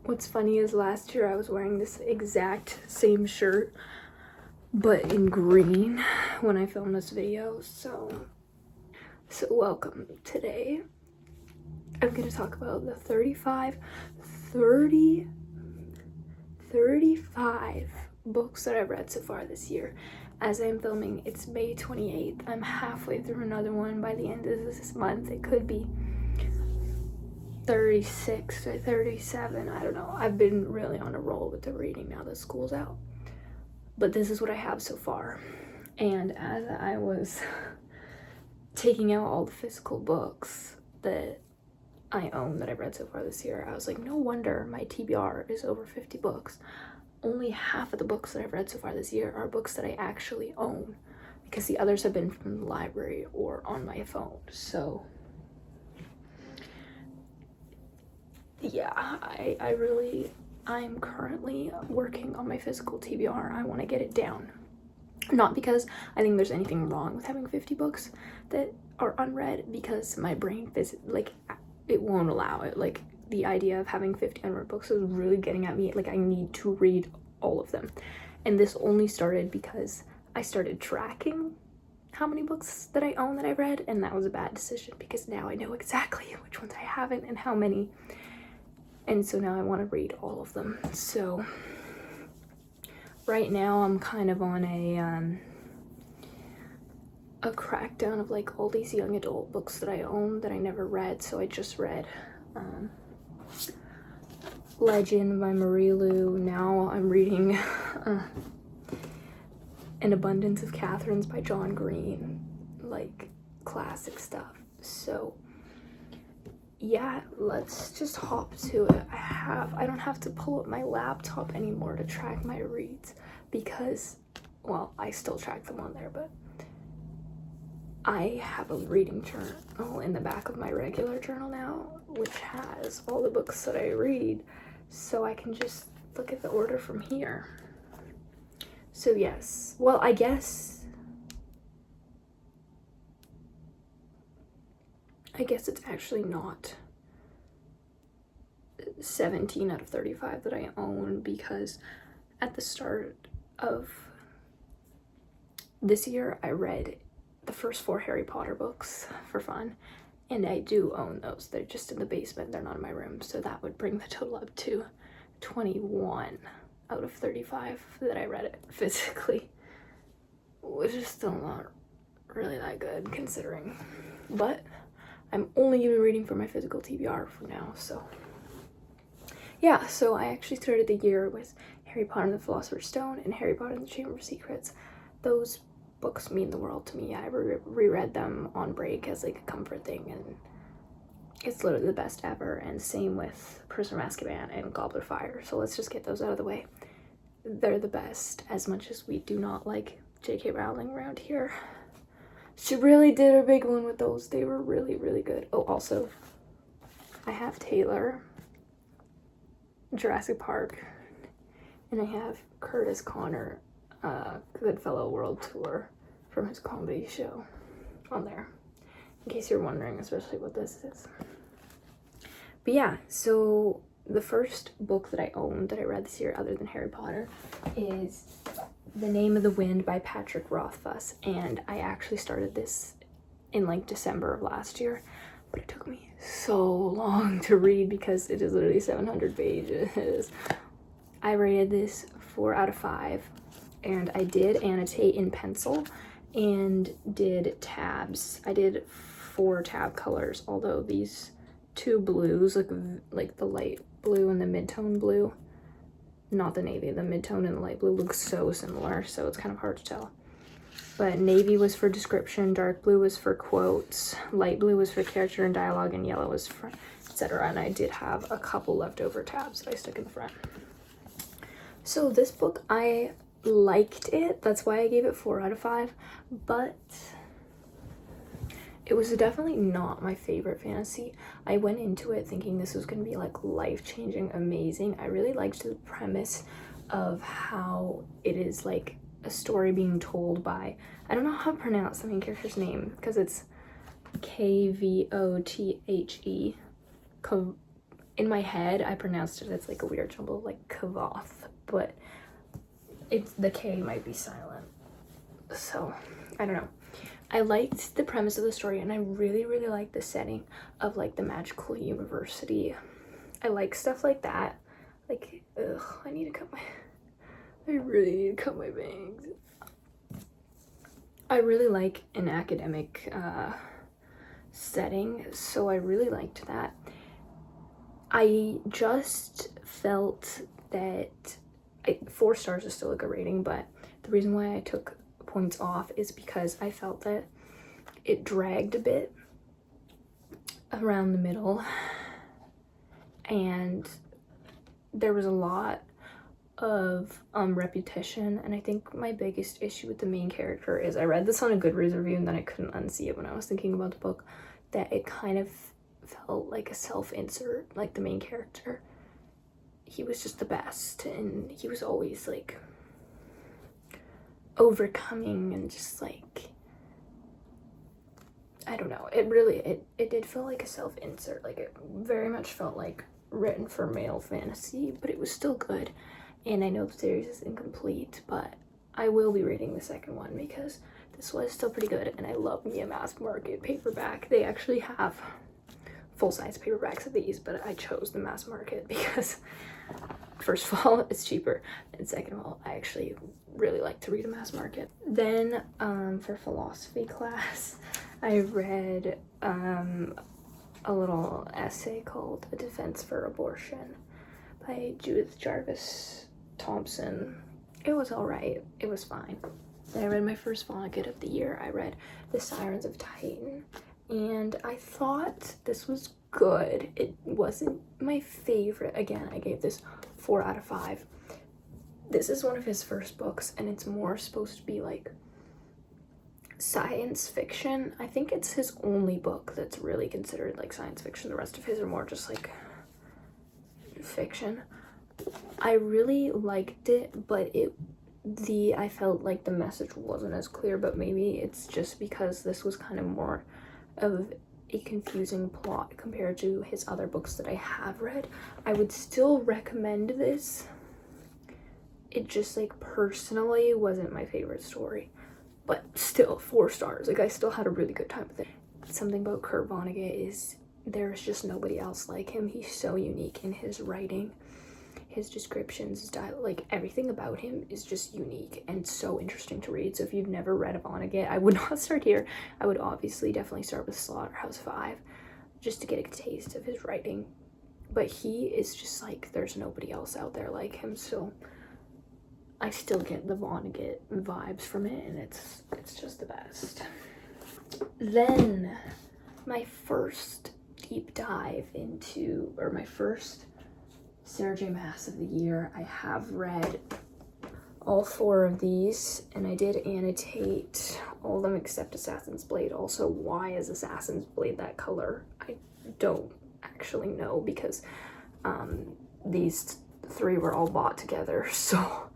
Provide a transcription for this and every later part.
What's funny is last year I was wearing this exact same shirt, but in green when I filmed this video, so welcome. Today I'm going to talk about the 35 books that I've read so far this year. As I'm filming, it's May 28th. I'm halfway through another one. By the end of this month, it could be 36 or 37. I don't know. I've been really on a roll with the reading now that school's out. But this is what I have so far. And as I was taking out all the physical books that I own that I've read so far this year, I was like, no wonder my TBR is over 50 books. Only half of the books that I've read so far this year are books that I actually own, because the others have been from the library or on my phone. So yeah, I'm currently working on my physical TBR. I want to get it down. Not because I think there's anything wrong with having 50 books that are unread, because my brain it won't allow it. Like, the idea of having 50 unread books is really getting at me. Like, I need to read all of them. And this only started because I started tracking how many books that I own that I read, and that was a bad decision, because now I know exactly which ones I haven't and how many. And so now I want to read all of them. So right now I'm kind of on a crackdown of like all these young adult books that I own that I never read. So I just read Legend by Marie Lu. Now I'm reading An Abundance of Catherines by John Green, like classic stuff. So yeah, let's just hop to it. I don't have to pull up my laptop anymore to track my reads, because, well, I still track them on there, but I have a reading journal in the back of my regular journal now, which has all the books that I read, so I can just look at the order from here. So yes, well, I guess it's actually not 17 out of 35 that I own, because at the start of this year I read the first 4 Harry Potter books for fun, and I do own those. They're just in the basement, they're not in my room, so that would bring the total up to 21 out of 35 that I read it physically, which is still not really that good considering, but I'm only even reading for my physical TBR for now. So yeah, so I actually started the year with Harry Potter and the Philosopher's Stone and Harry Potter and the Chamber of Secrets. Those books mean the world to me. I reread them on break as like a comfort thing, and it's literally the best ever. And same with Prisoner of Azkaban and Goblet of Fire. So let's just get those out of the way. They're the best, as much as we do not like J.K. Rowling around here. She really did a big one with those. They were really, really good. Oh, also, I have Taylor, Jurassic Park, and I have Curtis Connor, Goodfellow World Tour from his comedy show on there, in case you're wondering especially what this is. But yeah, so the first book that I owned that I read this year other than Harry Potter is The Name of the Wind by Patrick Rothfuss, and I actually started this in like December of last year, but it took me so long to read because it is literally 700 pages. I rated this 4 out of 5, and I did annotate in pencil and did tabs. I did 4 tab colors, although these 2 blues, like the light blue and the mid-tone blue, not the navy, the mid-tone and the light blue look so similar, so it's kind of hard to tell. But navy was for description, dark blue was for quotes, light blue was for character and dialogue, and yellow was for etc. And I did have a couple leftover tabs that I stuck in the front. So this book, I liked it. That's why I gave it 4 out of 5, but it was definitely not my favorite fantasy. I went into it thinking this was going to be like life-changing, amazing. I really liked the premise of how it is like a story being told by, I don't know how to pronounce the main character's name because it's Kvothe, in my head, I pronounced it as like a weird jumble, like Kavoth, but the K might be silent. So, I don't know. I liked the premise of the story, and I really, really liked the setting of like the magical university. I like stuff like that. Like, ugh, I really need to cut my bangs. I really like an academic setting, so I really liked that. I just felt that 4 stars is still a good rating, but the reason why I took points off is because I felt that it dragged a bit around the middle, and there was a lot of repetition, and I think my biggest issue with the main character is, I read this on a Goodreads review and then I couldn't unsee it when I was thinking about the book, that it kind of felt like a self-insert. Like the main character, he was just the best, and he was always like overcoming, and just like, I don't know, it did feel like a self-insert. Like it very much felt like written for male fantasy, but it was still good. And I know the series is incomplete, but I will be reading the second one because this was still pretty good, and I love me a mass market paperback. They actually have full-size paperbacks of these, but I chose the mass market because, first of all, it's cheaper, and second of all, I actually really like to read a mass market. Then for philosophy class, I read a little essay called A Defense for Abortion by Judith Jarvis Thompson. It was alright. It was fine. Then I read my first Vonnegut of the year. I read The Sirens of Titan, and I thought this was good. It wasn't my favorite. Again, I gave this 4 out of 5. This is one of his first books, and it's more supposed to be like science fiction. I think it's his only book that's really considered like science fiction. The rest of his are more just like fiction. I really liked it, but I felt like the message wasn't as clear, but maybe it's just because this was kind of more of a confusing plot compared to his other books that I have read. I would still recommend this. It just like personally wasn't my favorite story, but still 4 stars. Like I still had a really good time with it. Something about Kurt Vonnegut is there's just nobody else like him. He's so unique in his writing, his descriptions, his dialogue, like everything about him is just unique and so interesting to read. So if you've never read a Vonnegut, I would not start here. I would obviously definitely start with Slaughterhouse-Five just to get a taste of his writing. But he is just like, there's nobody else out there like him, so I still get the Vonnegut vibes from it, and it's just the best. Then my first deep dive into, or my first Sarah J. Maas of the year. I have read all 4 of these, and I did annotate all of them except Assassin's Blade. Also, why is Assassin's Blade that color? I don't actually know, because these 3 were all bought together, so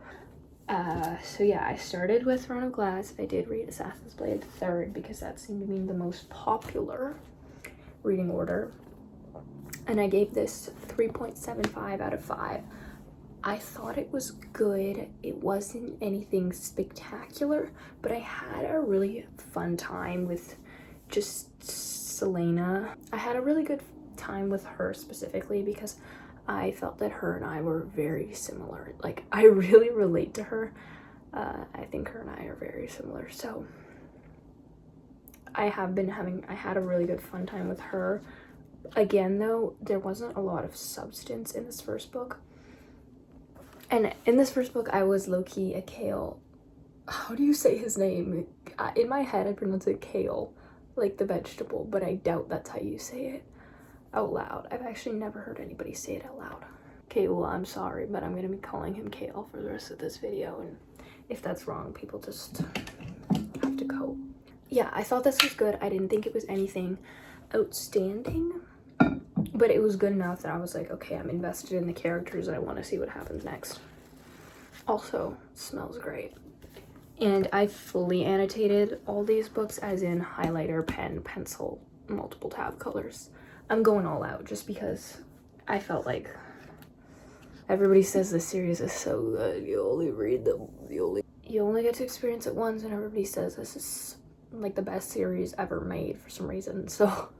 yeah, I started with Throne of Glass. I did read Assassin's Blade 3rd because that seemed to be the most popular reading order, and I gave this 3.75 out of 5. I thought it was good. It wasn't anything spectacular, but I had a really fun time with just Selena. I had a really good time with her specifically because I felt that her and I were very similar. Like, I really relate to her. I think her and I are very similar, so I had a really good fun time with her. Again, though, there wasn't a lot of substance in this first book. And in this first book, I was low-key a kale. How do you say his name? In my head, I pronounce it kale, like the vegetable, but I doubt that's how you say it out loud. I've actually never heard anybody say it out loud. Okay, well, I'm sorry, but I'm gonna be calling him Kale for the rest of this video, and if that's wrong, people just have to cope. Yeah, I thought this was good. I didn't think it was anything outstanding, but it was good enough that I was like, okay, I'm invested in the characters and I want to see what happens next. Also, smells great. And I fully annotated all these books, as in highlighter, pen, pencil, multiple tab colors. I'm going all out just because I felt like everybody says this series is so good. You only get to experience it once, and everybody says this is like the best series ever made for some reason. So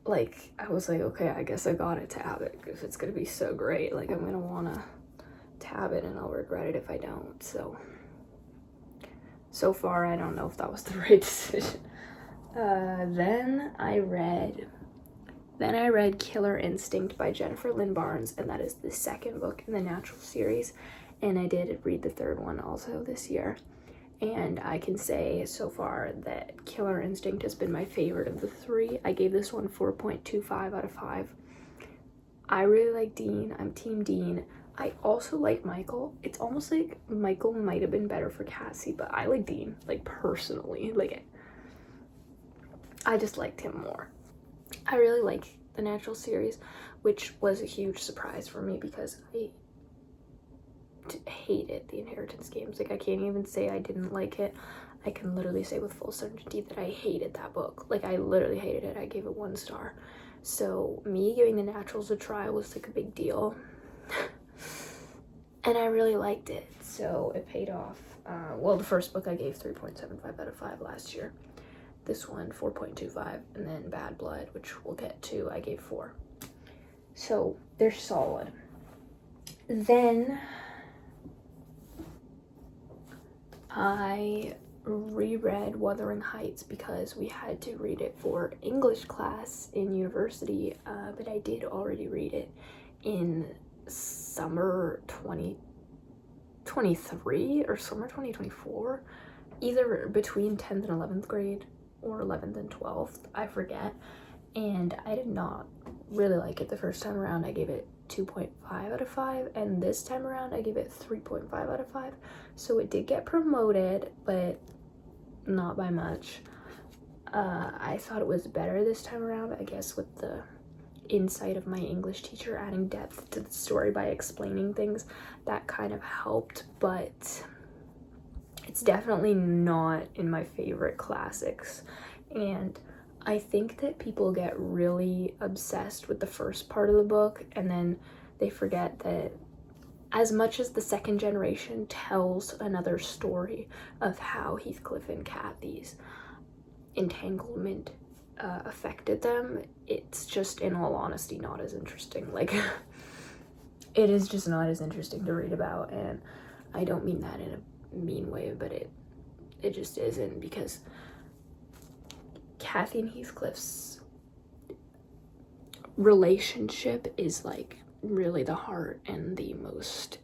like I was like, okay, I guess I gotta tab it if it's gonna be so great. Like I'm gonna wanna tab it and I'll regret it if I don't. So far I don't know if that was the right decision. Then I read Killer Instinct by Jennifer Lynn Barnes, and that is the second book in the Natural series, and I did read the third one also this year. And I can say so far that Killer Instinct has been my favorite of the three. I gave this one 4.25 out of 5. I really like Dean. I'm Team Dean. I also like Michael. It's almost like Michael might have been better for Cassie, but I like Dean, like personally. Like I just liked him more. I really like the Natural series, which was a huge surprise for me because I hated the Inheritance games. Like I can't even say I didn't like it. I can literally say with full certainty that I hated that book. Like I literally hated it. I gave it 1 star. So me giving the Naturals a try was like a big deal. And I really liked it. So it paid off. Well, the first book I gave 3.75 out of 5 last year. This one 4.25, and then Bad Blood, which we'll get to, I gave 4. So they're solid. Then I reread Wuthering Heights because we had to read it for English class in university, but I did already read it in summer 2023 or summer 2024, either between 10th and 11th grade or 11th and 12th, I forget. And I did not really like it the first time around. I gave it 2.5 out of 5, and this time around I gave it 3.5 out of 5. So it did get promoted, but not by much. I thought it was better this time around, I guess, with the insight of my English teacher adding depth to the story by explaining things. That kind of helped, but it's definitely not in my favorite classics. And I think that people get really obsessed with the first part of the book, and then they forget that as much as the second generation tells another story of how Heathcliff and Cathy's entanglement affected them, it's just, in all honesty, not as interesting. Like, it is just not as interesting to read about, and I don't mean that in a mean way, but it just isn't, because Cathy and Heathcliff's relationship is like really the heart and the most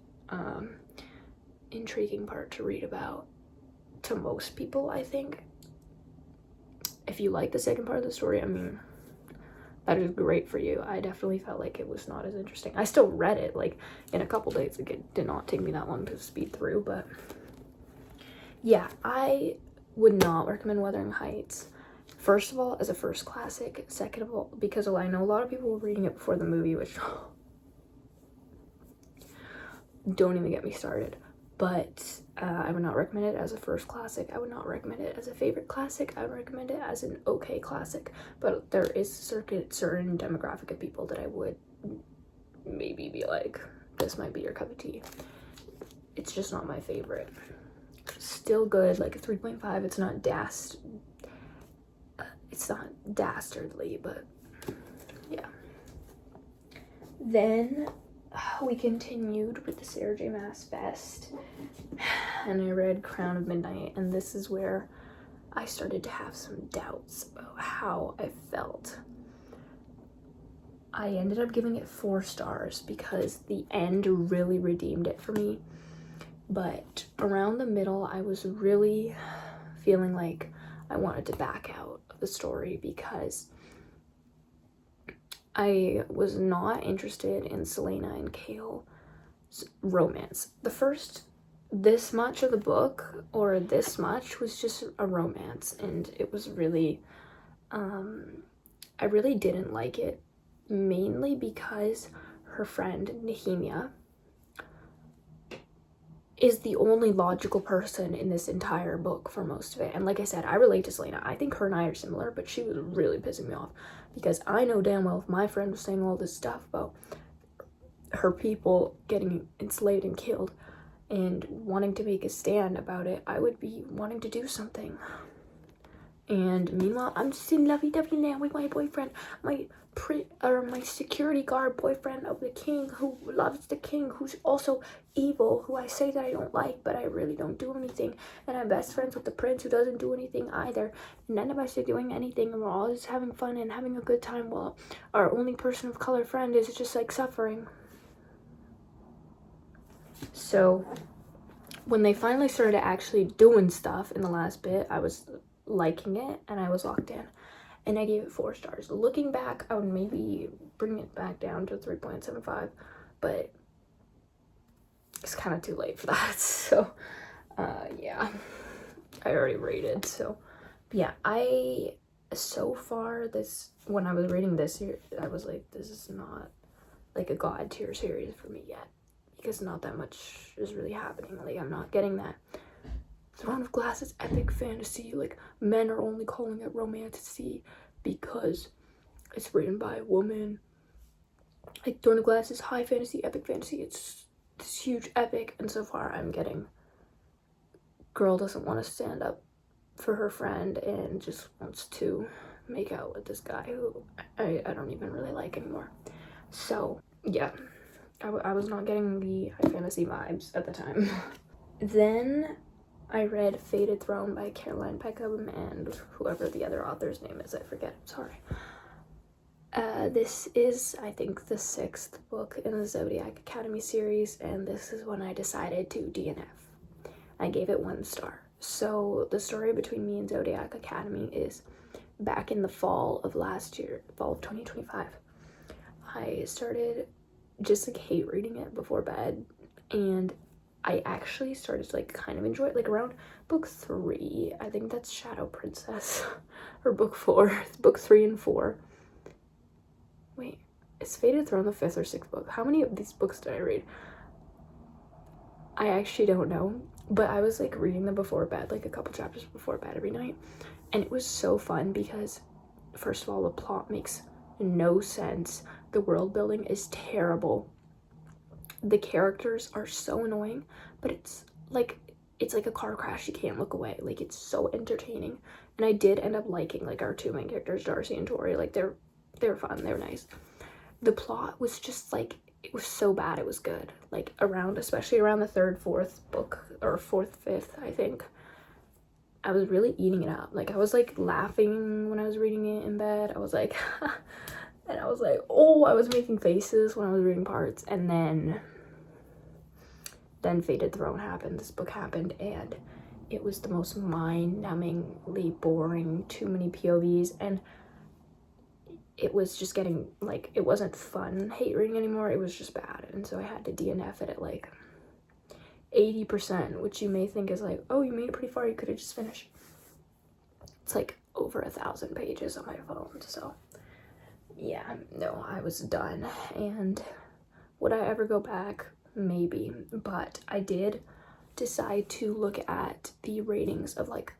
intriguing part to read about to most people, I think. If you like the second part of the story, I mean, that is great for you. I definitely felt like it was not as interesting. I still read it like in a couple days. Like, it did not take me that long to speed through, but yeah, I would not recommend Wuthering Heights. First of all, as a first classic. Second of all, because I know a lot of people were reading it before the movie, which don't even get me started. But I would not recommend it as a first classic. I would not recommend it as a favorite classic. I would recommend it as an okay classic. But there is a certain demographic of people that I would maybe be like, this might be your cup of tea. It's just not my favorite. Still good, like a 3.5. It's not dastardly, but yeah. Then we continued with the Sarah J. Maas Best, and I read Crown of Midnight, and this is where I started to have some doubts about how I felt. I ended up giving it 4 stars because the end really redeemed it for me, but around the middle I was really feeling like I wanted to back out of the story because I was not interested in Selena and Cale's romance. This much of the book, or this much, was just a romance, and it was really, I really didn't like it, mainly because her friend Nehemia is the only logical person in this entire book for most of it. And like I said, I relate to Selena. I think her and I are similar, but she was really pissing me off because I know damn well if my friend was saying all this stuff about her people getting enslaved and killed and wanting to make a stand about it, I would be wanting to do something. And meanwhile, I'm just in lovey-dovey land with my boyfriend, my security guard boyfriend of the king, who loves the king, who's also evil, who I say that I don't like, but I really don't do anything. And I'm best friends with the prince, who doesn't do anything either. None of us are doing anything, and we're all just having fun and having a good time, while our only person of color friend is just like suffering. So when they finally started actually doing stuff in the last bit, I was liking it, and I was locked in, and I gave it 4 stars. Looking back, I would maybe bring it back down to 3.75, but it's kind of too late for that. So yeah, I already rated. So yeah, so far when I was reading this here, I was like, this is not like a god tier series for me yet, because not that much is really happening. Like, I'm not getting that Throne of Glass is epic fantasy, like men are only calling it romantasy because it's written by a woman. Like, Throne of Glass is high fantasy, epic fantasy, it's this huge epic, and so far I'm getting girl doesn't want to stand up for her friend and just wants to make out with this guy who I don't even really like anymore. So yeah, I was not getting the high fantasy vibes at the time. Then I read Fated Throne by Caroline Peckham and whoever the other author's name is, I forget, I'm sorry. This is, I think, the 6th book in the Zodiac Academy series, and this is when I decided to DNF. I gave it 1 star. So the story between me and Zodiac Academy is back in the fall of last year, fall of 2025. I started just like hate reading it before bed, and I actually started to like kind of enjoy it like around book 3. I think that's Shadow Princess, or book 4. Book 3 and 4. Wait, is Fated Throne the 5th or 6th book? How many of these books did I read? I actually don't know, but I was like reading them before bed, like a couple chapters before bed every night, and it was so fun because first of all, the plot makes no sense. The world building is terrible. The characters are so annoying, but it's like a car crash, you can't look away. Like, it's so entertaining. And I did end up liking like our 2 main characters, Darcy and Tori. Like, they're fun, they're nice. The plot was just like, it was so bad it was good. Like, especially around the 3rd, 4th book, or 4th, 5th, I think, I was really eating it up. Like, I was like laughing when I was reading it in bed. I was like and I was like, oh, I was making faces when I was reading parts. And then Fated Throne happened, this book happened, and it was the most mind-numbingly boring, too many POVs, and it was just getting, like, it wasn't fun hate reading anymore, it was just bad. And so I had to DNF it at like 80%, which you may think is like, oh, you made it pretty far, you could have just finished. It's like over 1,000 pages on my phone. So yeah, no, I was done. And would I ever go back? Maybe. But I did decide to look at the ratings of like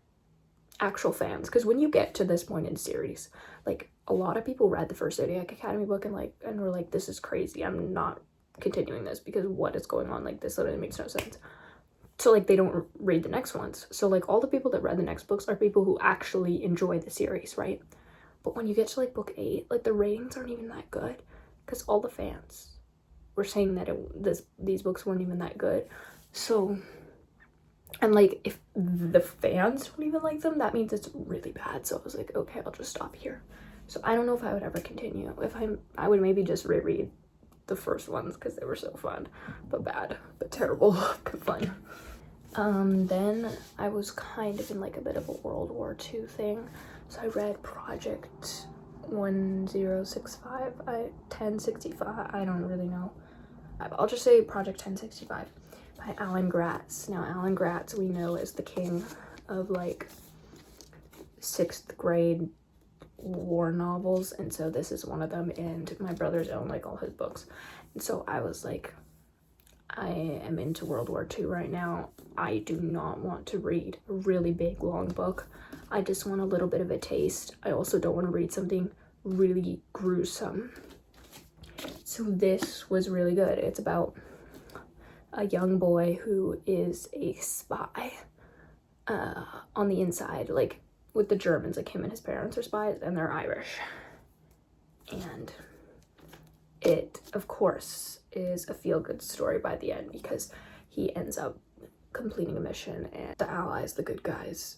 actual fans, because when you get to this point in the series, like, a lot of people read the first Zodiac Academy book and were like, this is crazy, I'm not continuing this because what is going on, like, this literally makes no sense. So like, they don't read the next ones. So like, all the people that read the next books are people who actually enjoy the series, right? But when you get to like book 8, like, the ratings aren't even that good because all the fans were saying that these books weren't even that good. So, and like, if the fans don't even like them, that means it's really bad. So I was like, okay, I'll just stop here. So I don't know if I would ever continue. If I would maybe just reread the first ones because they were so fun, but bad, but terrible, but fun. Then I was kind of in like a bit of a World War II thing. So I read Projekt 1065, 1065, I don't really know. I'll just say Projekt 1065 by Alan Gratz. Now, Alan Gratz we know as the king of like 6th grade war novels, and so this is one of them, and my brothers own like all his books. And so I was like, I am into World War II right now. I do not want to read a really big, long book. I just want a little bit of a taste. I also don't want to read something really gruesome. So this was really good. It's about a young boy who is a spy on the inside, like with the Germans. Like him and his parents are spies and they're Irish. And it, of course, is a feel-good story by the end because he ends up completing a mission and the Allies, the good guys,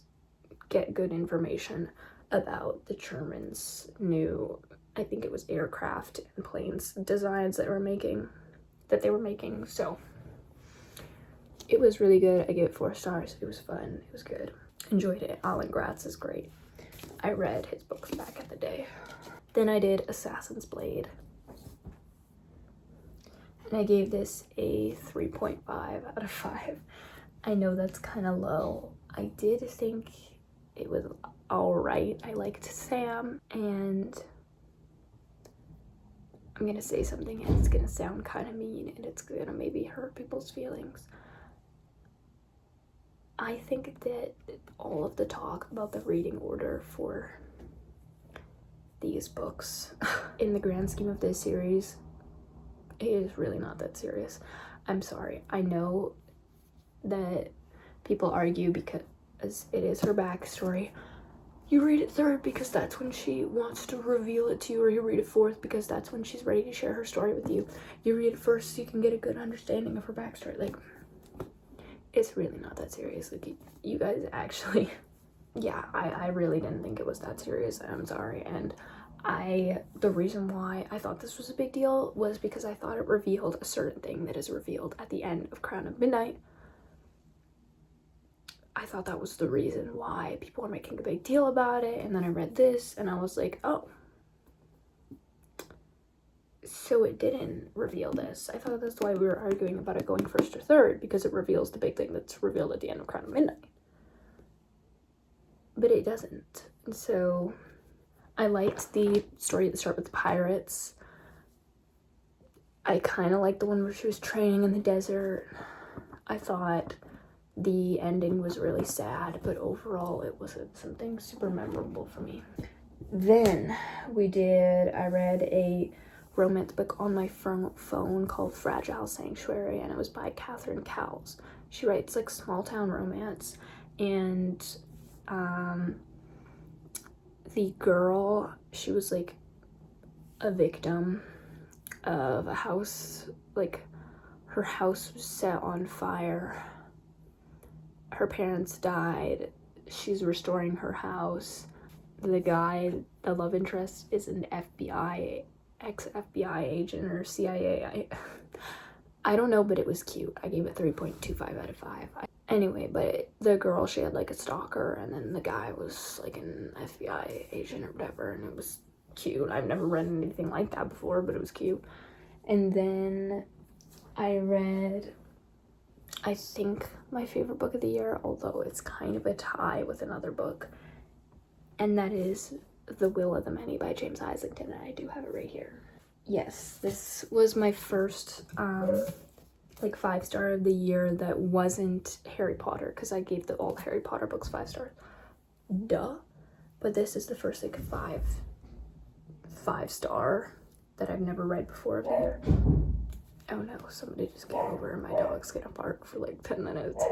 get good information about the Germans' new, I think it was aircraft and planes designs that they were making. So it was really good. I gave it 4 stars. It was fun. It was good. Enjoyed it. Alan Gratz is great. I read his books back in the day. Then I did Assassin's Blade. And I gave this a 3.5 out of 5. I know that's kind of low. I did think it was alright. I liked Sam, and I'm gonna say something and it's gonna sound kind of mean and it's gonna maybe hurt people's feelings. I think that all of the talk about the reading order for these books, in the grand scheme of this series, it is really not that serious. I'm sorry. I know that people argue because it is her backstory. You read it third because that's when she wants to reveal it to you, or you read it fourth because that's when she's ready to share her story with you. You read it first so you can get a good understanding of her backstory. Like, it's really not that serious. Like, you guys actually, yeah, I really didn't think it was that serious. I'm sorry. And the reason why I thought this was a big deal was because I thought it revealed a certain thing that is revealed at the end of Crown of Midnight. I thought that was the reason why people were making a big deal about it. And then I read this and I was like, oh, so it didn't reveal this. I thought that's why we were arguing about it going first or third, because it reveals the big thing that's revealed at the end of Crown of Midnight. But it doesn't. And so I liked the story at the start with the pirates. I kind of liked the one where she was training in the desert. I thought the ending was really sad, but overall it wasn't something super memorable for me. Then I read a romance book on my phone called Fragile Sanctuary, and it was by Catherine Cowles. She writes like small town romance, and the girl, she was like a victim of a house, like her house was set on fire. Her parents died. She's restoring her house. The guy, the love interest, is an ex-FBI agent or CIA. I don't know, but it was cute. I gave it 3.25 out of 5. Anyway, but the girl, she had like a stalker, and then the guy was like an FBI agent or whatever, and it was cute. I've never read anything like that before, but it was cute. And then I read, I think, my favorite book of the year, although it's kind of a tie with another book, and that is The Will of the Many by James Islington, and I do have it right here. Yes, this was my first like 5-star of the year that wasn't Harry Potter, because I gave all the Harry Potter books 5 stars. Duh. But this is the first like 5-star that I've never read before of the year. Oh no, somebody just came over and my dog's gonna bark for like 10 minutes.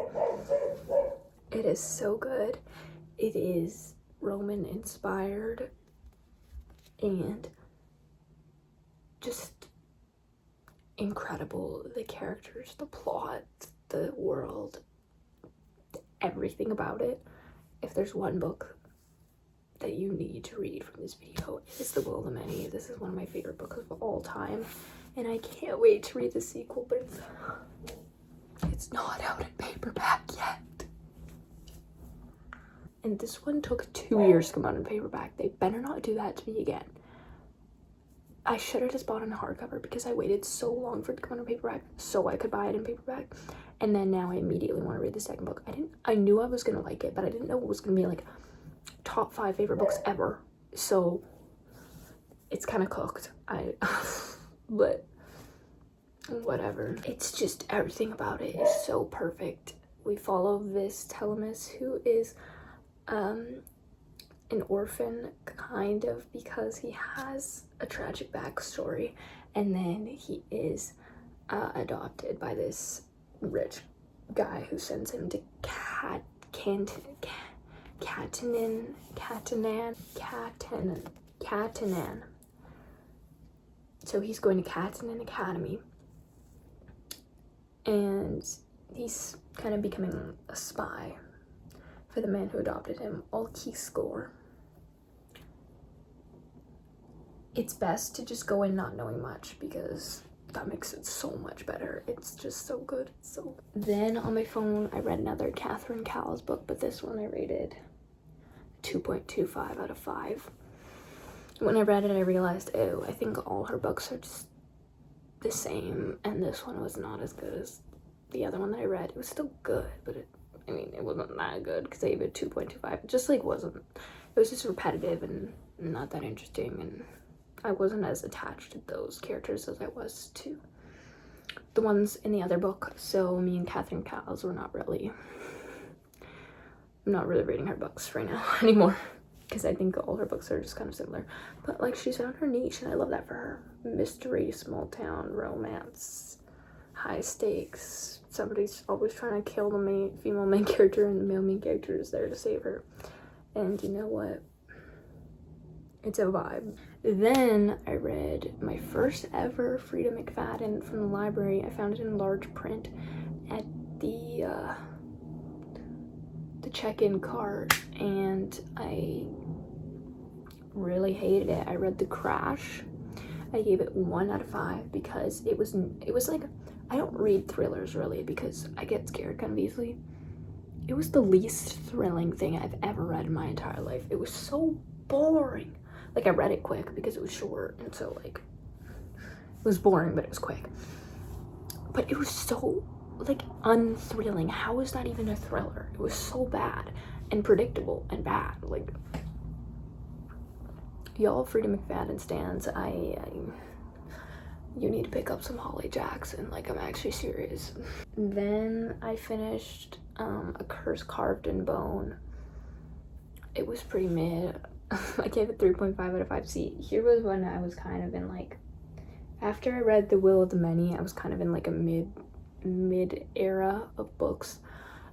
It is so good. It is Roman inspired and just incredible. The characters, the plot, the world, everything about it. If there's one book that you need to read from this video, it is The Will of the Many. This is one of my favorite books of all time, and I can't wait to read the sequel, but it's not out in paperback yet. And this one took 2 years to come out in paperback. They better not do that to me again. I should have just bought it in hardcover, because I waited so long for it to come out in paperback so I could buy it in paperback. And then now I immediately want to read the second book. I knew I was gonna like it, but I didn't know it was gonna be like top 5 favorite books ever. So it's kind of cooked. But whatever. It's just everything about it is so perfect. We follow this Telemus who is an orphan, kind of, because he has a tragic backstory, and then he is adopted by this rich guy who sends him to Catanan. So he's going to Catanan Academy, and he's kind of becoming a spy for the man who adopted him, quicksilver. It's best to just go in not knowing much, because that makes it so much better. It's just so good. So then on my phone, I read another Catherine Cowles book, but this one I rated 2.25 out of 5. When I read it, I realized, oh, I think all her books are just the same, and this one was not as good as the other one that I read. It was still good, but it wasn't that good, because I gave it 2.25. It just wasn't, it was just repetitive and not that interesting, and I wasn't as attached to those characters as I was to the ones in the other book. So me and Catherine Cowles were not really reading her books right now anymore, because I think all her books are just kind of similar. But she's found her niche, and I love that for her. Mystery, small town, romance, high stakes. Somebody's always trying to kill the female main character, and the male main character is there to save her. And you know what? It's a vibe. Then I read my first ever Frida McFadden from the library. I found it in large print at the check-in cart, and I really hated it. I read The Crash. I gave it 1 out of 5 because it was I don't read thrillers really because I get scared kind of easily. It was the least thrilling thing I've ever read in my entire life. It was so boring. I read it quick because it was short, and so it was boring, but it was quick. But it was so unthrilling. How is that even a thriller? It was so bad and predictable and bad. Y'all Frida McFadden stands, you need to pick up some Holly Jackson. I'm actually serious. Then I finished A Curse Carved in Bone. It was pretty mid. I gave it 3.5 out of 5. See, here was when I was kind of in after I read The Will of the Many, I was kind of in a mid era of books.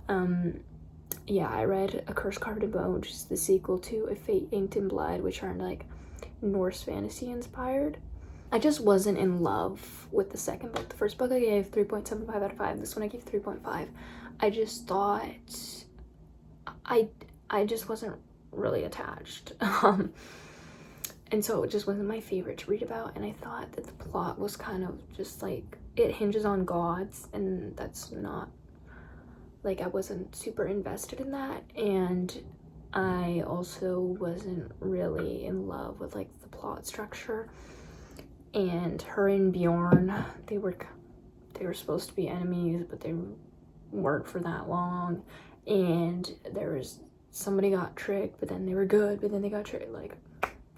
Yeah, I read A Curse Carved in Bone, which is the sequel to A Fate Inked in Blood, which are Norse fantasy inspired. I just wasn't in love with the second book. The first book I gave 3.75 out of 5. This one I gave 3.5. I just thought I just wasn't really attached. And so it just wasn't my favorite to read about, and I thought that the plot was kind of just it hinges on gods, and that's not I wasn't super invested in that, and I also wasn't really in love with the plot structure. And her and Bjorn, they were supposed to be enemies, but they weren't for that long, and somebody got tricked, but then they were good, but then they got tricked.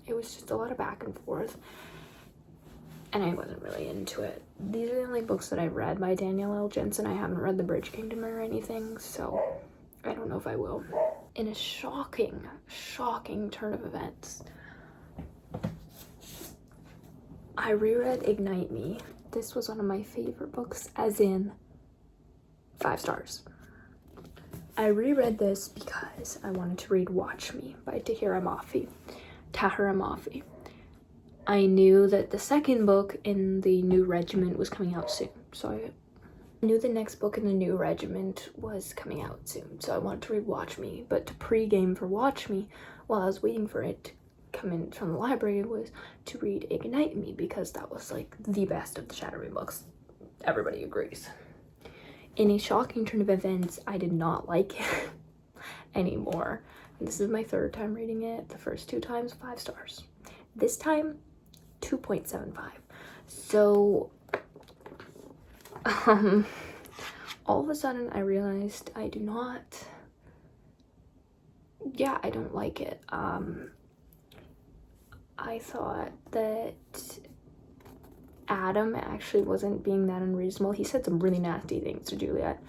It was just a lot of back and forth, and I wasn't really into it. These are the only books that I've read by Danielle L. Jensen. I haven't read The Bridge Kingdom or anything, so I don't know if I will. In a shocking turn of events, I reread Ignite Me. This was one of my favorite books, as in 5 stars. I reread this because I wanted to read Watch Me by Tahira Mafi. I knew that the second book in the New Regiment was coming out soon, so I knew the next book in the New Regiment was coming out soon, so I wanted to read Watch Me. But to pre-game for Watch Me, while I was waiting for it to come in from the library, was to read Ignite Me, because that was the best of the Shadowing books. Everybody agrees. In a shocking turn of events, I did not like it anymore. And this is my 3rd time reading it. The first 2 times, 5 stars. This time, 2.75. So, all of a sudden I realized I don't like it. I thought that Adam actually wasn't being that unreasonable. He said some really nasty things to Juliet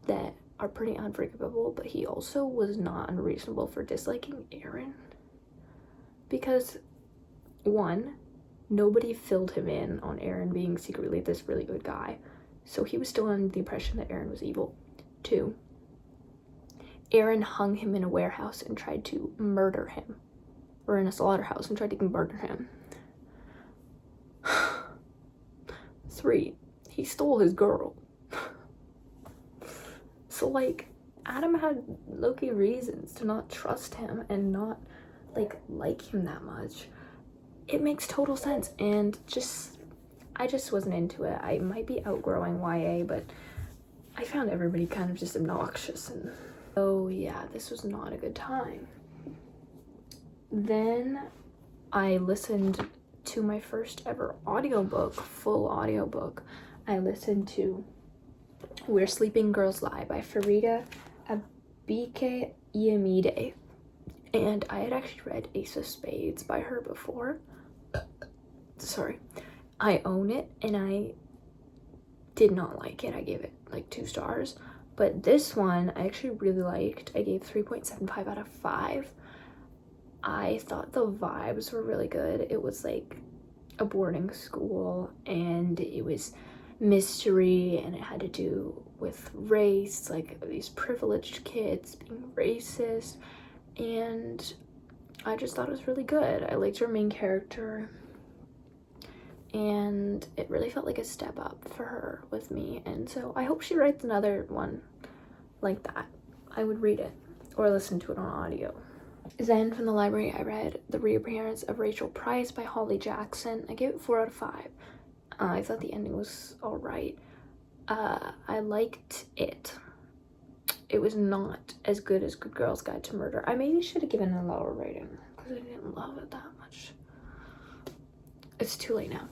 that are pretty unforgivable, but he also was not unreasonable for disliking Aaron. Because, one, nobody filled him in on Aaron being secretly this really good guy, so he was still under the impression that Aaron was evil. 2, Aaron hung him in a warehouse and tried to murder him, or in a slaughterhouse and tried to murder him. 3, he stole his girl. So, like, Adam had low-key reasons to not trust him and not, like him that much. It makes total sense, and I just wasn't into it. I might be outgrowing YA, but I found everybody kind of just obnoxious, and oh yeah, this was not a good time. Then I listened to my first ever audiobook, full audiobook. I listened to Where Sleeping Girls Lie by Farida Abike Iyamide. And I had actually read Ace of Spades by her before. Sorry. I own it, and I did not like it. I gave it like 2 stars. But this one I actually really liked. I gave 3.75 out of 5. I thought the vibes were really good. It was like a boarding school, and it was mystery, and it had to do with race, like these privileged kids being racist, and I just thought it was really good. I liked her main character, and it really felt like a step up for her with me, and so I hope she writes another one like that. I would read it or listen to it on audio. Then from the library I read The Reappearance of Rachel Price by Holly Jackson. I gave it 4 out of 5. I thought the ending was alright. I liked it. It was not as good as Good Girl's Guide to Murder. I maybe should have given it a lower rating because I didn't love it that much. It's too late now.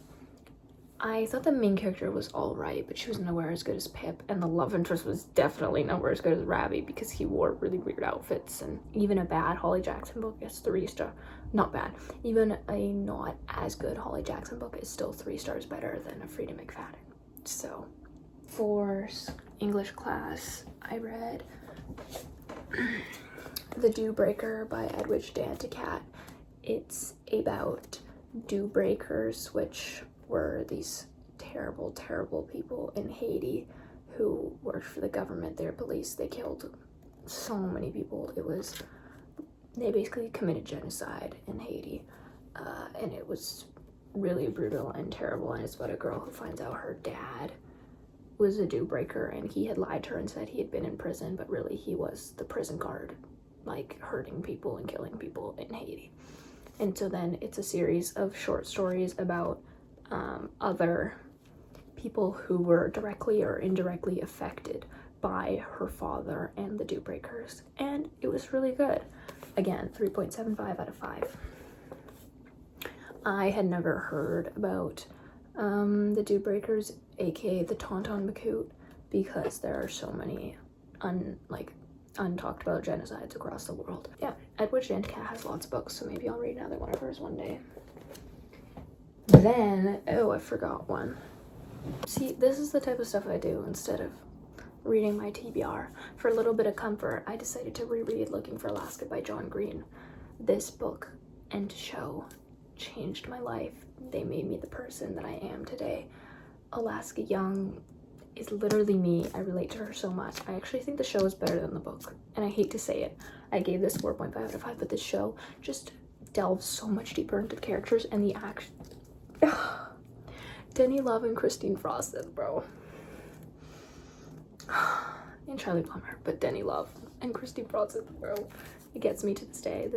I thought the main character was alright, but she was nowhere as good as Pip, and the love interest was definitely nowhere as good as Ravi because he wore really weird outfits, and even a bad Holly Jackson book gets 3 stars. Not bad. Even a not as good Holly Jackson book is still 3 stars better than a Frida McFadden. So, for English class, I read The Dew Breaker by Edwidge Danticat. It's about dew breakers, which were these terrible, terrible people in Haiti who worked for the government, their police. They killed so many people. They basically committed genocide in Haiti, and it was really brutal and terrible, and it's about a girl who finds out her dad was a dew breaker, and he had lied to her and said he had been in prison, but really he was the prison guard, like hurting people and killing people in Haiti. And so then it's a series of short stories about other people who were directly or indirectly affected by her father and the dew breakers, and it was really good. Again, 3.75 out of 5. I had never heard about the dew breakers, aka the Tauntaun Macoute, because there are so many untalked about genocides across the world. Yeah, Edwidge Danticat has lots of books, so maybe I'll read another one of hers one day. Then, oh, I forgot one. See, this is the type of stuff I do instead of reading my TBR. For a little bit of comfort, I decided to reread Looking for Alaska by John Green. This book and show changed my life. They made me the person that I am today. Alaska Young is literally me. I relate to her so much. I actually think the show is better than the book, and I hate to say it. I gave this 4.5 out of 5, but this show just delves so much deeper into the characters and the action. Denny Love and Christine Frosted, bro. And Charlie Plummer, but Denny Love and Christine Frosted, bro. It gets me to this day.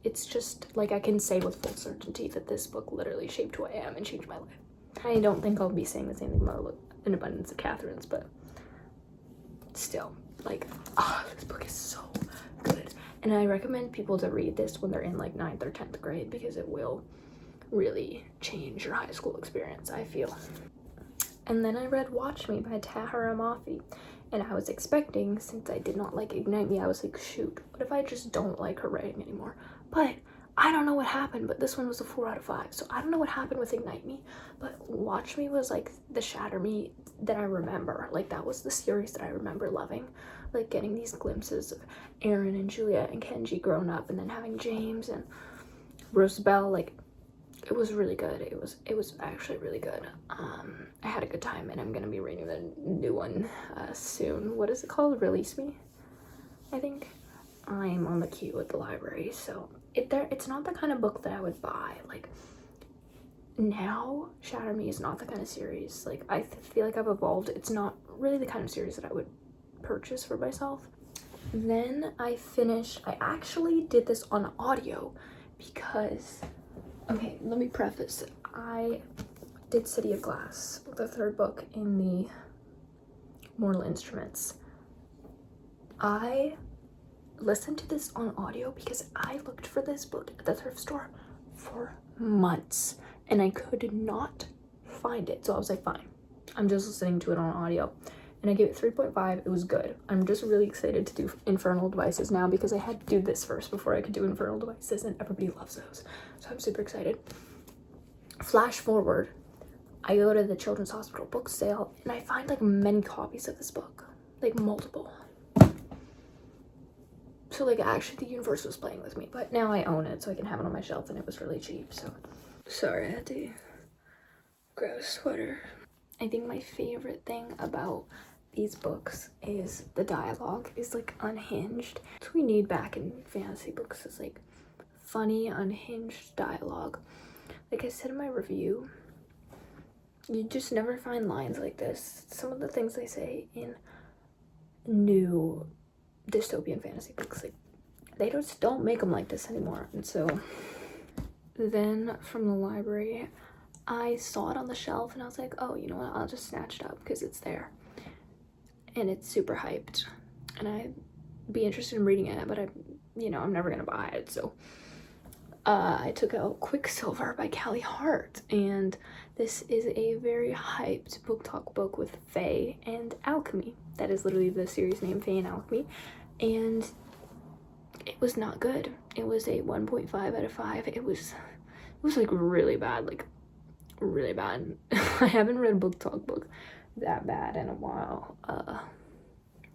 It's just like I can say with full certainty that this book literally shaped who I am and changed my life. I don't think I'll be saying the same thing about An Abundance of Catherine's, but still, like, this book is so good. And I recommend people to read this when they're in like 9th or 10th grade because it will really change your high school experience, I feel. And then I read Watch Me by Tahira Mafi, and I was expecting, since I did not like Ignite Me, I was like, shoot, what if I just don't like her writing anymore? But I don't know what happened, but this one was a 4 out of 5. So I don't know what happened with Ignite Me, but Watch Me was like the Shatter Me that I remember. Like that was the series that I remember loving. Like getting these glimpses of Aaron and Julia and Kenji grown up, and then having James and Rosabelle. Like it was really good. It was actually really good. I had a good time, and I'm gonna be reading the new one soon. What is it called? Release Me, I think. I'm on the queue at the library, so it's not the kind of book that I would buy. Like now, Shatter Me is not the kind of series. Like I feel like I've evolved. It's not really the kind of series that I would purchase for myself. Then I actually did this on audio because, okay, let me preface. I did City of Glass, the third book in the Mortal Instruments. I listened to this on audio because I looked for this book at the thrift store for months and I could not find it. So I was like, fine, I'm just listening to it on audio. And I gave it 3.5. It was good. I'm just really excited to do Infernal Devices now because I had to do this first before I could do Infernal Devices, and everybody loves those. So I'm super excited. Flash forward, I go to the Children's Hospital book sale and I find like many copies of this book, like multiple. So like actually the universe was playing with me, but now I own it so I can have it on my shelf, and it was really cheap. So sorry, I had to grab a sweater. I think my favorite thing about these books is the dialogue is like unhinged. What we need back in fantasy books is like funny, unhinged dialogue. Like I said in my review, you just never find lines like this. Some of the things they say in new dystopian fantasy books, like they just don't make them like this anymore. And so then from the library, I saw it on the shelf and I was like, oh, you know what, I'll just snatch it up because it's there and it's super hyped and I'd be interested in reading it, but I'm never gonna buy it. So I took out Quicksilver by Callie Hart, and this is a very hyped book talk book with Fae and Alchemy. That is literally the series name, Fae and Alchemy, and it was not good. It was a 1.5 out of 5. It was like really bad, like really bad. I haven't read a book talk book that bad in a while.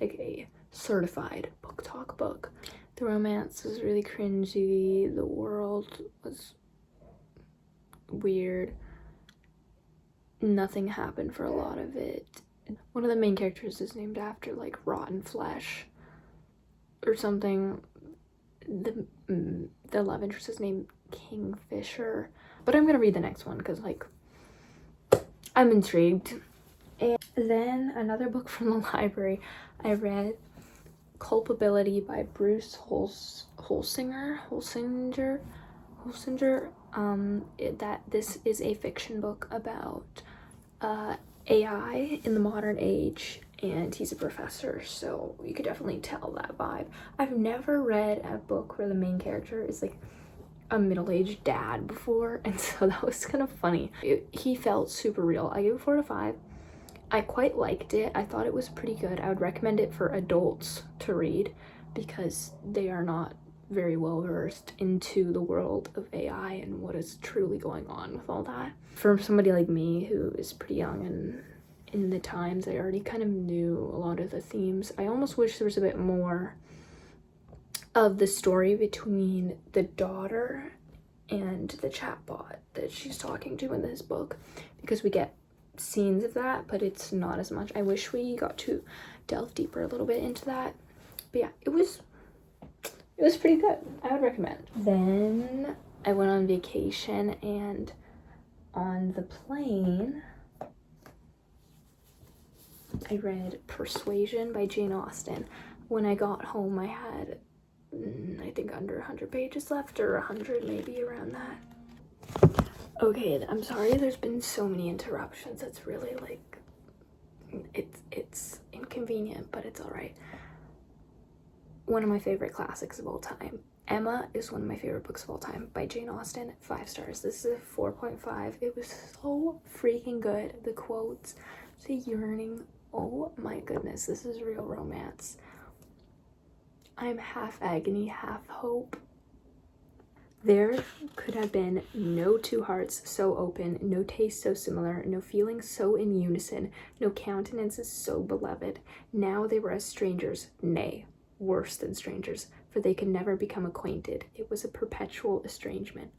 Like a certified book talk book. The romance was really cringy. The world was weird. Nothing happened for a lot of it. One of the main characters is named after like rotten flesh or something. The love interest is named Kingfisher. But I'm gonna read the next one because like I'm intrigued. And then another book from the library, I read Culpability by Bruce Holsinger. This is a fiction book about AI in the modern age, and he's a professor, so you could definitely tell that vibe. I've never read a book where the main character is like a middle-aged dad before, and so that was kind of funny. He felt super real. I gave it 4 out of 5. I quite liked it. I thought it was pretty good. I would recommend it for adults to read because they are not very well versed into the world of AI and what is truly going on with all that. For somebody like me who is pretty young and in the times, I already kind of knew a lot of the themes. I almost wish there was a bit more of the story between the daughter and the chatbot that she's talking to in this book, because we get scenes of that, but it's not as much. I wish we got to delve deeper a little bit into that. But yeah, it was pretty good. I would recommend. Then I went on vacation, and on the plane I read Persuasion by Jane Austen. When I got home, I had I think under 100 pages left, or 100 maybe, around that. Okay, I'm sorry there's been so many interruptions. It's really like it's inconvenient, but it's all right. One of my favorite classics of all time, Emma, is one of my favorite books of all time by Jane Austen. 5 stars. This is a 4.5. It was so freaking good. The quotes, the yearning, oh my goodness, this is real romance. I'm half agony, half hope. There could have been no two hearts so open, no taste so similar, no feelings so in unison, no countenances so beloved. Now they were as strangers, nay, worse than strangers, for they could never become acquainted. It was a perpetual estrangement.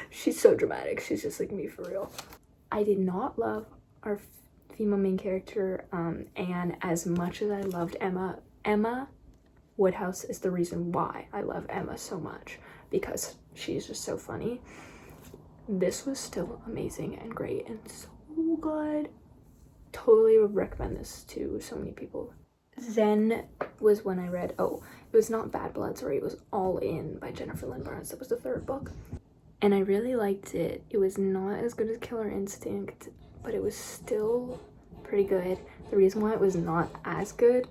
She's so dramatic. She's just like me for real. I did not love our female main character, Anne, as much as I loved Emma. Emma Woodhouse is the reason why I love Emma so much, because she's just so funny. This was still amazing and great and so good. Totally would recommend this to so many people. Then was when I read, it was not Bad Blood, sorry, it was All In by Jennifer Lynn Barnes. That was the third book. And I really liked it. It was not as good as Killer Instinct, but it was still pretty good. The reason why it was not as good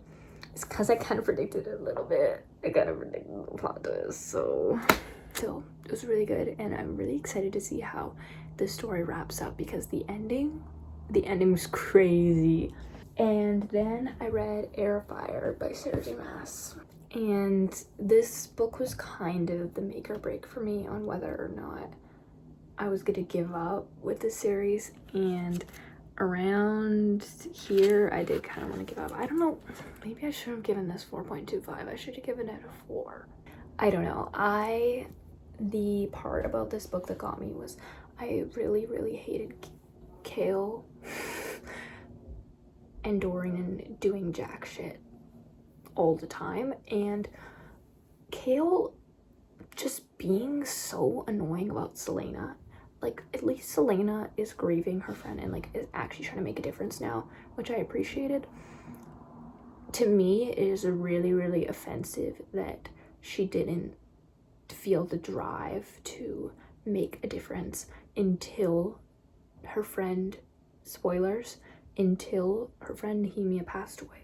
is because I kind of predicted it a little bit. I kind of predicted the plot twist, so still, it was really good, and I'm really excited to see how the story wraps up, because the ending was crazy. And then I read Fire by Sarah J. Maas. And this book was kind of the make or break for me on whether or not I was gonna give up with the series. And around here, I did kind of want to give up. I don't know, maybe I should have given this 4.25. I should have given it a 4. I don't know. The part about this book that got me was I really, really hated Kale and Dorian doing jack shit all the time, and Kale just being so annoying about Selena. Like, at least Selena is grieving her friend and like is actually trying to make a difference now, which I appreciated. To me, it is really, really offensive that she didn't feel the drive to make a difference until her friend, spoilers, until her friend Nehemia passed away.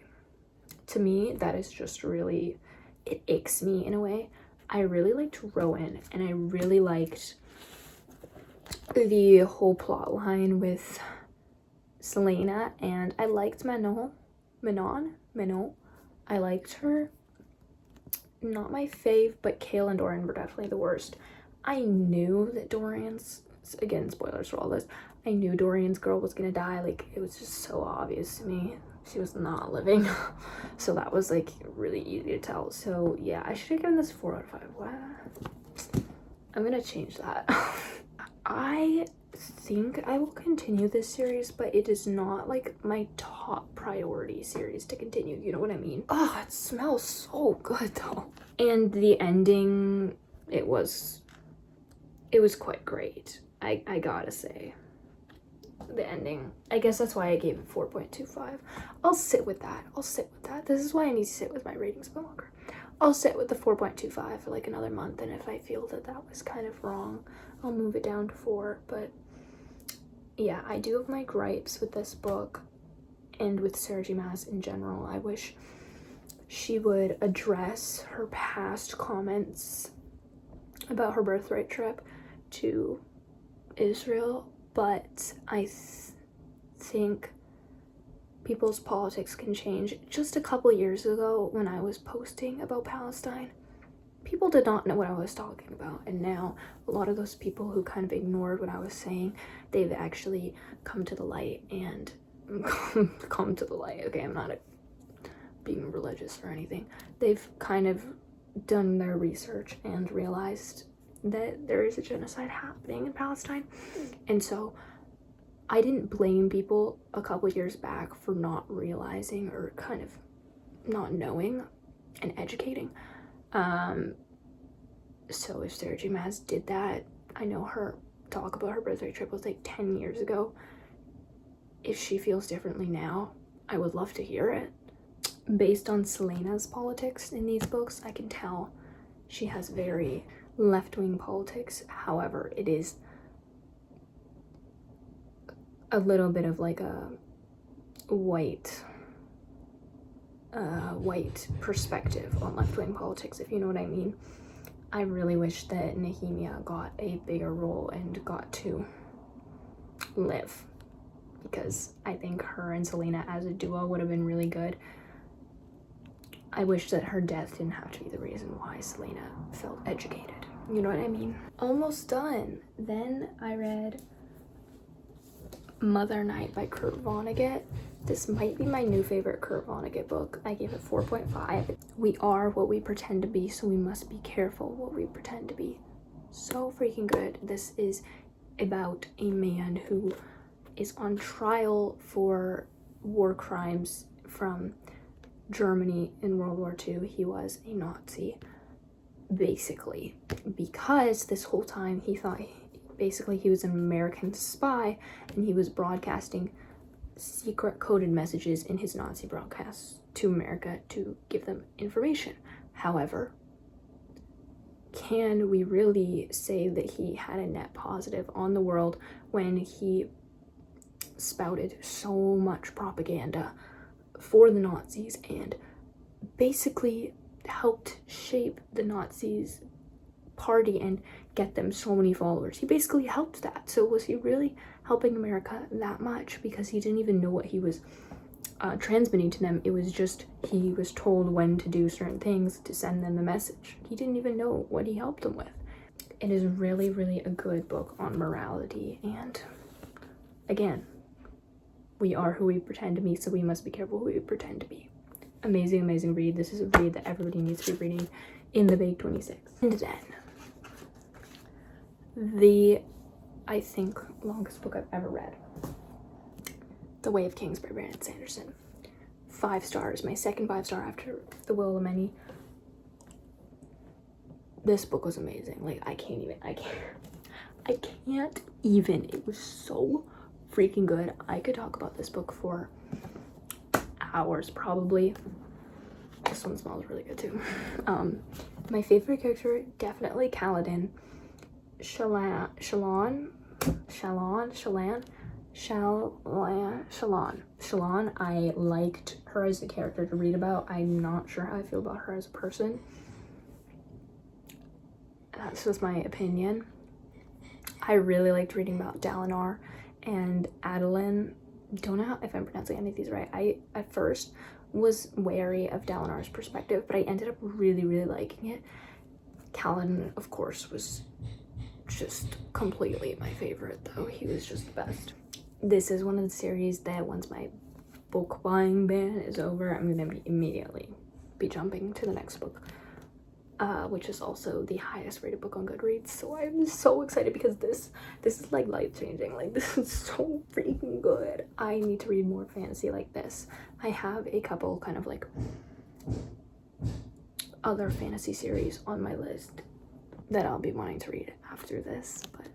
To me, that is just really, it aches me in a way. I really liked Rowan, and I really liked the whole plot line with Selena, and I liked Manon. I liked her. Not my fave, but Kale and Dorian were definitely the worst. I knew that Dorian's, again, spoilers for all this, I knew Dorian's girl was gonna die. Like, it was just so obvious to me. She was not living. So that was like really easy to tell. So yeah, I should have given this 4 out of 5. What? I'm gonna change that. I think I will continue this series, but it is not like my top priority series to continue. You know what I mean? Oh, it smells so good though. And the ending, it was quite great. I gotta say. The ending, I guess that's why I gave it 4.25. I'll sit with that. This is why I need to sit with my ratings a bit longer. I'll sit with the 4.25 for like another month, and if I feel that was kind of wrong, I'll move it down to 4. But yeah, I do have my gripes with this book and with Sarah J. Maas in general. I wish she would address her past comments about her birthright trip to Israel, but I think people's politics can change. Just a couple years ago, when I was posting about Palestine, people did not know what I was talking about, and now a lot of those people who kind of ignored what I was saying, they've actually come to the light and come to the light. Okay, I'm not being religious or anything. They've kind of done their research and realized that there is a genocide happening in Palestine. And so I didn't blame people a couple years back for not realizing or kind of not knowing and educating. So if Sarah J. Maas did that, I know her talk about her birthday trip was like 10 years ago. If she feels differently now, I would love to hear it. Based on Selena's politics in these books, I can tell she has very left-wing politics. However, it is a little bit of like a white perspective on left-wing politics, if you know what I mean. I really wish that Nehemia got a bigger role and got to live, because I think her and Selena as a duo would have been really good. I wish that her death didn't have to be the reason why Selena felt educated. You know what I mean? Almost done. Then I read Mother Night by Kurt Vonnegut. This might be my new favorite Kurt Vonnegut book. I gave it 4.5. We are what we pretend to be, so we must be careful what we pretend to be. So freaking good. This is about a man who is on trial for war crimes from Germany in World War II. He was a Nazi, basically, because this whole time he thought basically he was an American spy, and he was broadcasting secret coded messages in his Nazi broadcasts to America to give them information. However, can we really say that he had a net positive on the world when he spouted so much propaganda for the Nazis and basically helped shape the Nazis' party and get them so many followers? He basically helped that. So was he really helping America that much? Because he didn't even know what he was transmitting to them. It was just he was told when to do certain things to send them the message. He didn't even know what he helped them with. It is really, really a good book on morality, and again, we are who we pretend to be, so we must be careful who we pretend to be. Amazing, amazing read. This is a read that everybody needs to be reading in the Big 26. And then the, I think, longest book I've ever read, The Way of Kings by Brandon Sanderson. 5 stars, my second 5-star after The Will of the Many. This book was amazing. Like, I can't even. It was so freaking good. I could talk about this book for hours, probably. This one smells really good too. My favorite character, definitely Kaladin. Shallan, I liked her as a character to read about. I'm not sure how I feel about her as a person. That's just my opinion. I really liked reading about Dalinar and Adolin. Don't know if I'm pronouncing any of these right. I at first was wary of Dalinar's perspective, but I ended up really, really liking it. Kaladin, of course, was just completely my favorite, though. He was just the best. This is one of the series that once my book buying ban is over, I'm gonna immediately be jumping to the next book, which is also the highest rated book on Goodreads. So I'm so excited because this is like life-changing. Like, this is so freaking good. I need to read more fantasy like this. I have a couple kind of like other fantasy series on my list that I'll be wanting to read after this, but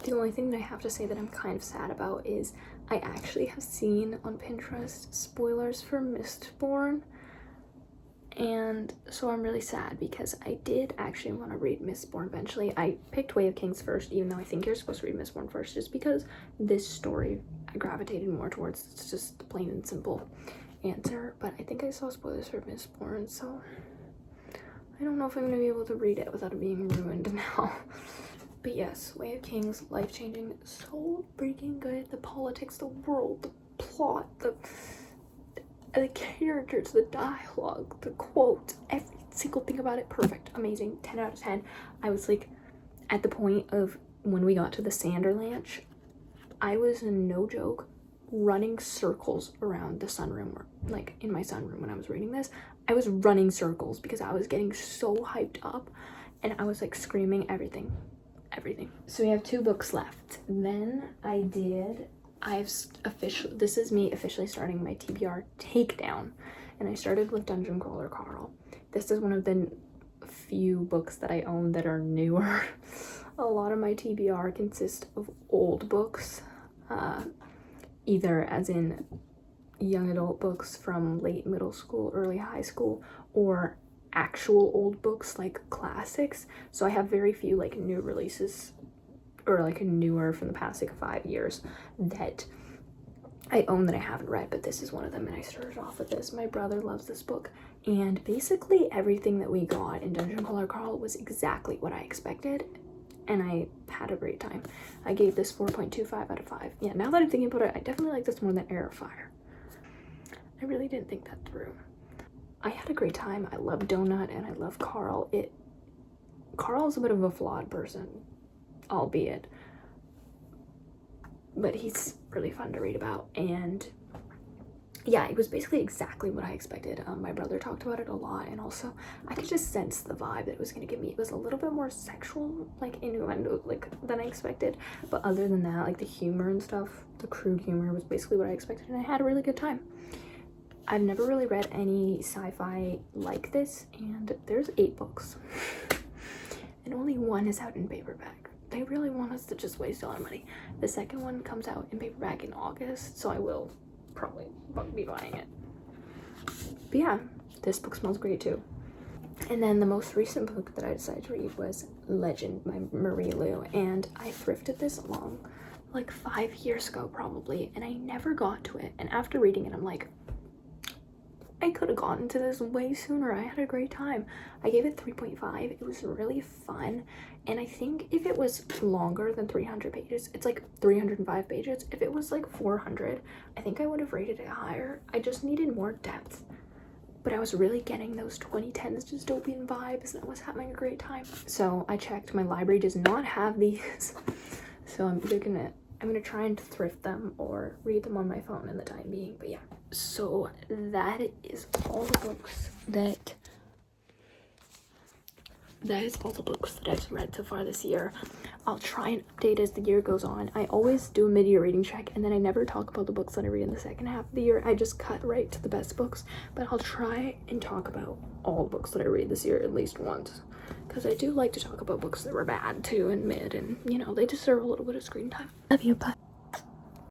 the only thing that I have to say that I'm kind of sad about is I actually have seen on Pinterest spoilers for Mistborn, and so I'm really sad because I did actually want to read Mistborn eventually. I picked Way of Kings first, even though I think you're supposed to read Mistborn first, just because this story I gravitated more towards. It's just the plain and simple answer, but I think I saw spoilers for Mistborn, so I don't know if I'm going to be able to read it without it being ruined now. But yes, Way of Kings, life-changing, so freaking good. The politics, the world, the plot, the characters, the dialogue, the quotes, every single thing about it, perfect, amazing, 10 out of 10. I was like, at the point of when we got to the Sanderlanche, I was, no joke, running circles around the sunroom, or like in my sunroom when I was reading this. I was running circles because I was getting so hyped up, and I was like screaming everything. So we have 2 books left. Then this is me officially starting my TBR takedown, and I started with Dungeon Crawler Carl. This is one of the few books that I own that are newer. A lot of my TBR consist of old books, either as in young adult books from late middle school, early high school, or actual old books like classics. So I have very few like new releases or like newer from the past like 5 years that I own that I haven't read, but this is one of them, and I started off with this. My brother loves this book, and basically everything that we got in Dungeon Crawler Carl was exactly what I expected, and I had a great time. I gave this 4.25 out of 5. Yeah, now that I'm thinking about it, I definitely like this more than Heir of Fire. I really didn't think that through. I had a great time. I love Donut and I love Carl. Carl's a bit of a flawed person, albeit, but he's really fun to read about. And yeah, it was basically exactly what I expected. My brother talked about it a lot, and also I could just sense the vibe that it was gonna give me. It was a little bit more sexual, like innuendo, like than I expected. But other than that, like the humor and stuff, the crude humor was basically what I expected, and I had a really good time. I've never really read any sci-fi like this, and there's 8 books, and only 1 is out in paperback. They really want us to just waste all our money. The second one comes out in paperback in August, so I will probably be buying it. But yeah, this book smells great too. And then the most recent book that I decided to read was Legend by Marie Lu, and I thrifted this along like 5 years ago probably, and I never got to it. And after reading it, I'm like, I could have gotten to this way sooner. I had a great time. I gave it 3.5. It was really fun. And I think if it was longer than 300 pages, it's like 305 pages. If it was like 400, I think I would have rated it higher. I just needed more depth. But I was really getting those 2010s dystopian vibes, and I was having a great time. So I checked. My library does not have these. So I'm either I'm gonna try and thrift them or read them on my phone in the time being. But yeah, so that is all the books that I've read so far this year. I'll try and update as the year goes on. I always do a mid-year reading check, and then I never talk about the books that I read in the second half of the year. I just cut right to the best books. But I'll try and talk about all the books that I read this year at least once, because I do like to talk about books that were bad too and mid, and you know, they deserve a little bit of screen time. Love you, bye.